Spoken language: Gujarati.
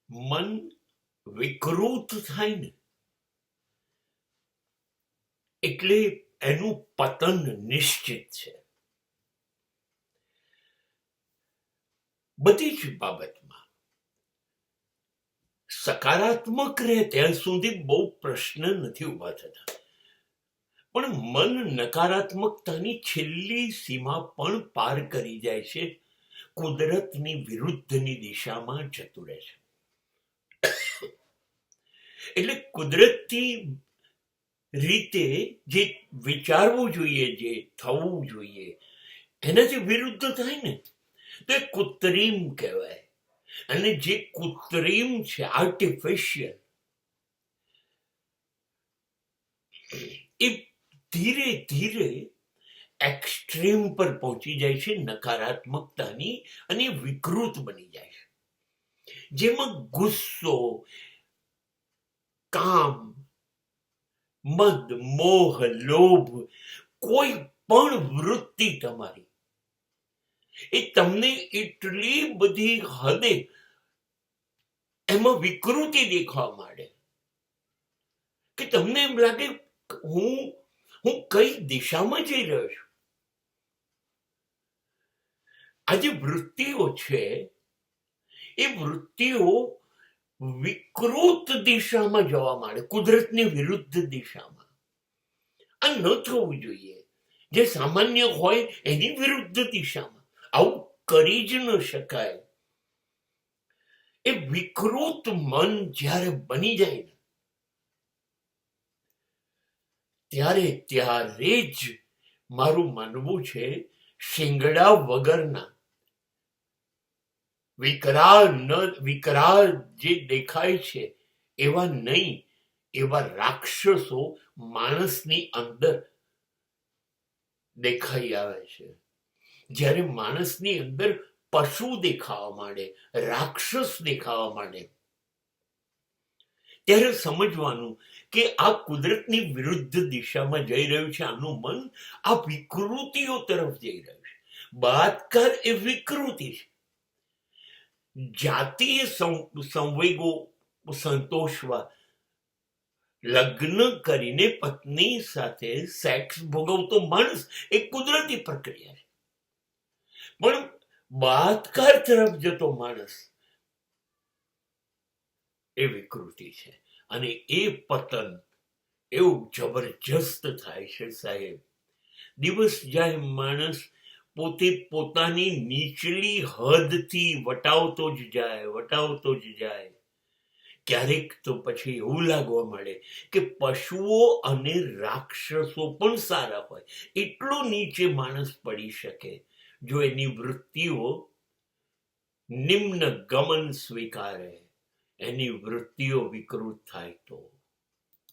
મન વિકૃત થાય ને એટલે એનું પતન નિશ્ચિત છે. બધી જ બાબતમાં સકારાત્મક રહે ત્યાં સુધી બહુ પ્રશ્ન નથી ઉભા થતા, પણ મન નકારાત્મકતાની છેલ્લી સીમા પણ પાર કરી જાય છે, કુદરતની વિરુદ્ધની દિશામાં જતું રહે છે. એટલે કુદરતી રીતે જે વિચારવું જોઈએ, જે થવું જોઈએ, એનાથી વિરુદ્ધ થાય ને તો એ કૃત્રિમ કહેવાય. અને જે કૃત્રિમ છે, આર્ટિફિશિયલ, એ ધીરે ધીરે એક્સ્ટ્રીમ પર પહોંચી જાય છે નકારાત્મકતાની, અને વિકૃત બની જાય છે, જેમાં ગુસ્સો, કામ, મદ, મોહ, લોભ, કોઈ પણ વૃત્તિ તમારી એ તમને એટલી બધી હદે એમાં વિકૃતિ દેખાવા માંડે કે તમને એમ લાગે હું કઈ દિશામાં જઈ રહ્યો છું. આ જે વૃત્તિઓ છે એ વૃત્તિઓ વિકૃત દિશામાં જવા માંડે, કુદરતની વિરુદ્ધ દિશામાં. આ ન થવું જોઈએ. જે સામાન્ય હોય એની વિરુદ્ધ દિશામાં આવું કરી જ ન શકાય. એ વિકૃત મન જ્યારે બની જાય ને ત્યારે જ મારું માનવું છે શિંગડા વગરના વિકરાળ જે દેખાય છે એવા નહીં, એવા રાક્ષસો માણસની અંદર દેખાઈ આવે છે. જ્યારે માણસની અંદર પશુ દેખાવા માંડે, રાક્ષસ દેખાવા માંડે, ત્યારે સમજવાનું કે આ કુદરતની વિરુદ્ધ દિશામાં જઈ રહ્યું છે. આનું મન આ વિકૃતિઓ તરફ જઈ રહ્યું છે. બળાત્કાર એ વિકૃતિ છે. જાતીય સંવેગો સંતોષવા લગ્ન કરીને પત્ની સાથે સેક્સ ભોગવતો માણસ એ કુદરતી પ્રક્રિયા છે, પણ બળાત્કાર તરફ જતો માણસ એ વિકૃતિ છે. અને એ પતન એવું જબરજસ્ત થાય છે સાહેબ. દિવસ જાય માણસ પોતે પોતાની નીચલી હદથી વટાવતો જ જાય. ક્યારેક તો પછી એવું લાગવા મળે કે પશુઓ અને રાક્ષસો પણ સારા હોય, એટલો નીચે માણસ પડી શકે જો એની વૃત્તિઓ નિમ્ન ગમન સ્વીકારે, એની વૃત્તિઓ વિકૃત થાય તો.